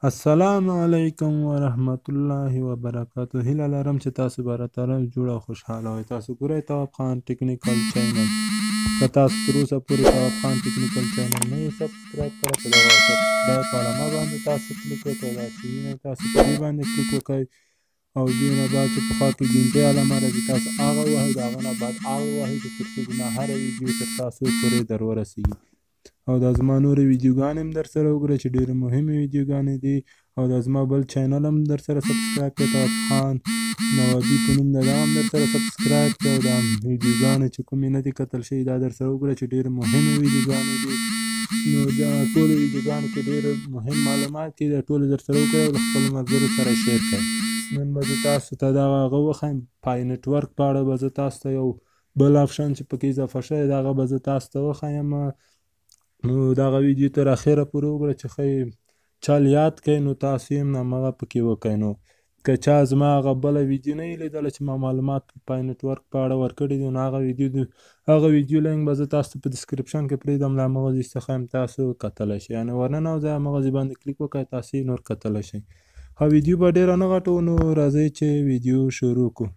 السلام علیکم ورحمت الله وبرکاته. هیله لرم چې تاسو به راتله جوړ او خوشحاله وئ. تاسو ګورئ تواب خان ټیکنیکل چینل. که تاسو تر اوسه پورې تواب خان ټیکنیکل چینل نه یې سبسکرایب کړی، په دغه سبسکرایب په علامه باندې تاسو کلیک وکړئ. دا چې وینئ تاسو په دې باندې کلیک وکړئ او دې نه بعد چې په خوا کې ګینټۍ علامه راځي تاسو هغه ووهئ، د هغه نه بعد هغه ووهئ چې تر څو زما هره ویډیو تر تاسو پورې در ورسېږي. او دا زما نورې ویډیوګانې هم در سره وګورئ چې ډېرې مهمې ویډیوګانې دي. او دا زما بل چینل هم در سره سبسکرایب کړئ، تواب خان نوابي په نوم ده، دا هم در سره سبسکرایب کړئ. او دا ویډیوګانې چې کومې نه دي کتل شوي دا در سره وګورئ چې ډېرې مهمې ویډیوګانې دي. نو دا ټولې ویډیوګانو کې ډېر مهم معلومات دي، دا ټولې در سره وکړئ او له خپلو ملګرو سره شیر کړئ. نن به زه تاسو ته دغه هغه وښیم، پای نیټورک په اړه به زه تاسو ته یو بل آپشن چې پکې اضافه شوی دی هغه به زه تاسو ته وښیم. نو دغه ویډیو تر اخره پورې وګورئ چې ښه چل یاد کړئ، نو تاسو یې هم همغه پکې وکړئ. نو که چا زما هغه بله ویډیو نه وي لیدله چې ما معلومات په پای نیټورک په اړه ورکړي دي، نو هغه ویډیو لینک به زه تاسو ته په ډسکرپشن کې پرېږدم، له همغه ځای څخه هم تاسو کتلی شئ. یعنې ورننوځئ همغه ځای باندې کلیک وکړئ، تاسو یې نور کتلی شئ. ښه ویډیو به ډېره نه غټوو، نو راځئ چې ویډیو شروع کړو.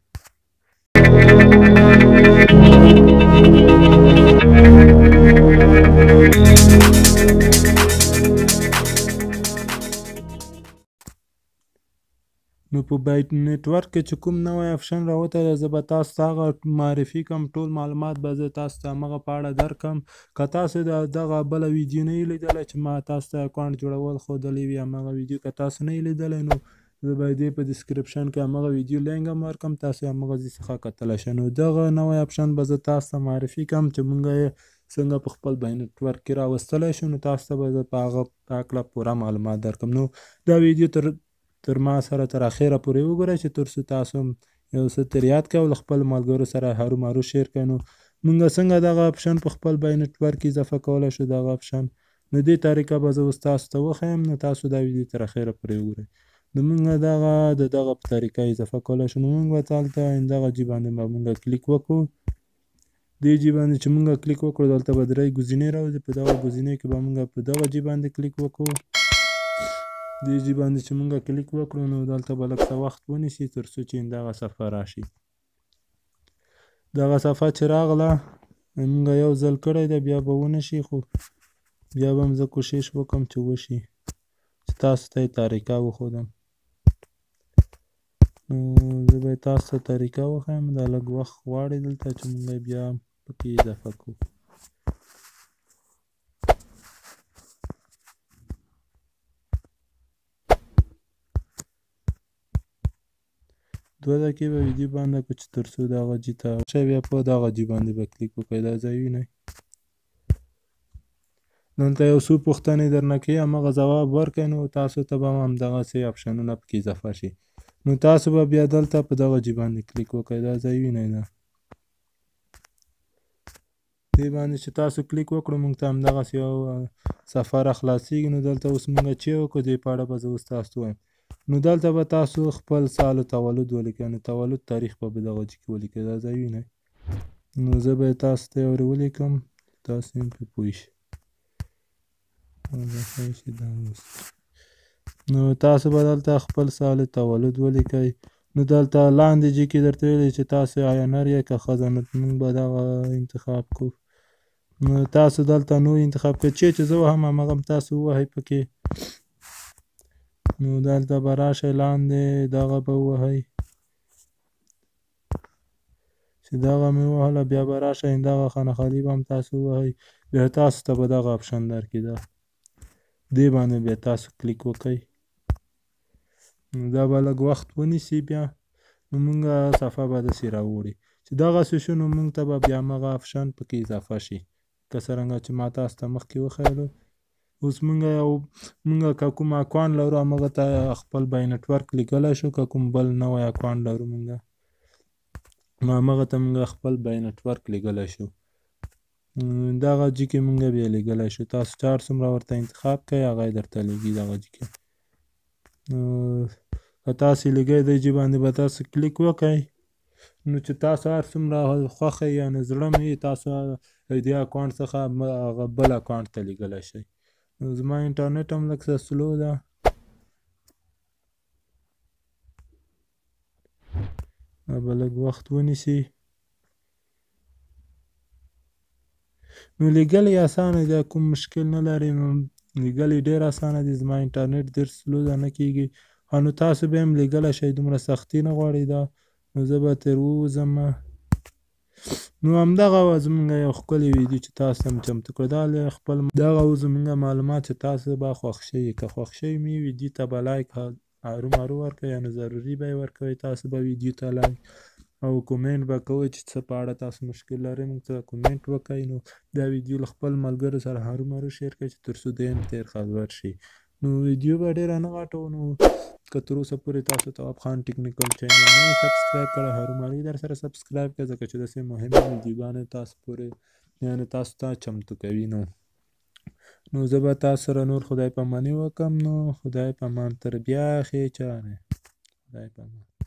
نو په بایټ نیټورک کې چې کوم نوی آپشن راوتی دی زه به تاسو ته هغه معرفي کړم، ټول معلومات به زه تاسو ته همغه په اړه درکړم. که تاسو دغه بله ویډیو نه یې لیدلی چې ما تاسو ته اکاونټ جوړول ښودلی وي، همغه ویډیو که تاسو نه یې لیدلی نو زه به دې په ډسکرپشن کې همغه ویډیو لینک هم ورکړم، تاسو یې همغه ځای څخه کتلی شئ. نو دغه نوی آپشن به زه تاسو ته معرفي کړم چې مونږ یې څنګه په خپل بایټ نیټورک کې راوستلی شو، نو تاسو ته به زه په هغه هکله پوره معلومات درکړم. نو دا ویډیو تر ما سره تر اخره پورې وګورئ چې تر څو تاسو هم یو څه ترې یاد کړئ او له خپلو ملګرو سره هرومرو شیر کړئ. نو مونږ څنګه دغه آپشن په خپل بایټ نیټورک کې اضافه کولی شو دغه آپشن، نو دې طریقه به زه اوس تاسو ته وښیم. نو تاسو دا ویډیو تر اخره پورې وګورئ. نو مونږ دغه په طریقه اضافه کولی شو. نو مونږ به دلته دغه جي باندې به مونږ کلیک وکړو. دې جي باندې چې مونږ کلیک وکړو دلته به 3 ګزینې راوځي، په دغه ګزینې کې به مونږ په دغه جي باندې کلیک وکړو. دې جي باندې چې مونږ کلیک وکړو نو دلته به لږ څه وخت ونیسي تر څو چې دغه صفحه راشي. دغه صفحه چې راغله مونږ یو ځل کړی دی، بیا به ونه شي، خو بیا به هم زه کوشش وکړم چې وشي، چې تاسو ته یې طریقه وښودم. نو زه به یې تاسو ته طریقه وښیم، دا لږ وخت غواړي دلته چې مونږ یې بیا پکې اضافه کړو. 2 دقیقې به ویډیو بنده کړو چې تر څو دغه جي ته شی، بیا په دغه جي باندې به کلیک وکړئ. دا ځای وینئ، دلته یو څو پوښتنې درنه کوي، همغه ځواب ورکړئ، نو تاسو ته به هم همدغسې آپشنونه پکې اضافه شي. نو تاسو به بیا دلته په دغه جي باندې کلیک وکړئ. دا ځای وینئ، دا دې باندې چې تاسو کلیک وکړو مونږ ته همدغسې یو صفحه راخلاصېږي. نو دلته اوس مونږ چې وکړو دې په اړه به زه اوس تاسو ته وایم. نو دلته به تاسو خپل سال تولد ولیکئ، یعنې تولد تاریخ به په دغه جي کې ولیکئ. دا ځای وینئ، نو زه به یې تاسو ته یو ولیکم، تاسو هم پرې پوه شئ. نو تاسو به دلته خپل سال تولد ولیکئ. نو دلته لاندې جي کې درته ویلي چې تاسو آیا نر یې که ښځه، نو مونږ به دغه انتخاب کړو. نو تاسو دلته نو انتخاب کړئ، چې زه وهم همغه هم تاسو ووهئ پکې. نو دلته به راشئ لاندې دغه به ووهئ، چې دغه مې ووهله بیا به راشئ دغه خانه خالي به هم تاسو ووهئ، بیا تاسو ته به دغه آپشن درکړي، دې باندې بیا تاسو کلیک وکړئ. نو دا به لږ وخت ونیسي، بیا نو مونږه صفحه به داسې راوړي چې دغسې شو. نو مونږ ته به بیا همغه آپشن پکې اضافه شي، که څرنګه چې ما تاسو ته مخکې وښیلو. اوس مونږ که کوم اکاونټ لرو همغه ته خپل بایټ نیټورک لیکلی شو، که کوم بل نوی اکاونټ لرو مونږ نو همغه ته مونږ خپل بایټ نیټورک لیکلی شو. دغه جي کې مونږ بیا لیکلی شو، تاسو چې هر څومره ورته انتخاب کړئ هغه یې درته لیکي دغه جي کې. که تاسو یې لیکئ دې جي باندې به تاسو کلیک وکړئ، نو چې تاسو هر څومره خوښه یې یعنې زړه مې تاسو دې اکاونټ څخه هغه بل اکاونټ ته لیږلی شئ. نو زما انټرنټ هم لږ څه سلو ده، به لږ وخت ونیسي. نو لیږل یې اسانه دی، کوم مشکل نه لري. نو لیږل یې ډېر اسانه دی. زما انټرنېټ ډېر سلو ده، نه کېږي. نو تاسو به هم لیږلی شئ، دومره سختي نه غواړئ دا. نو زه به ترې ووځم. نو همدغه وه زمونږ یو ښکلی ویډیو چې تاسو ته مې چمتو کړ. دغه و زمونږ معلومات چې تاسو به خوښ شوي. که خوښ شوي مې وي ویډیو ته به لایک هرومرو ورکوئ، یعنې ضروري به یې ورکوئ. تاسو به ویډیو ته لایک او کومنټ به کوئ چې څه په اړه تاسو مشکل لرئ، موږ ته کومنټ وکړئ. نو دا ویډیو له خپل ملګرو سره هرومرو شیر کړئ چې تر څو دوی هم ترې خبر شي. نو ویډیو به ډېره نه غټوو. نو که تر اوسه پورې تاسو تواب خان ټیکنیکل چینل نه وي سبسکرایب کړی، هرومرو یې در سره سبسکرایب کړئ، ځکه چې داسې مهمې ویډیوګانې تاسو پورې یعنې تاسو ته چمتو کوي. نو زه به تاسو سره نور خدای پاماني وکړم. نو خدای پامان، تر بیا ښې چانې. خدای پامان.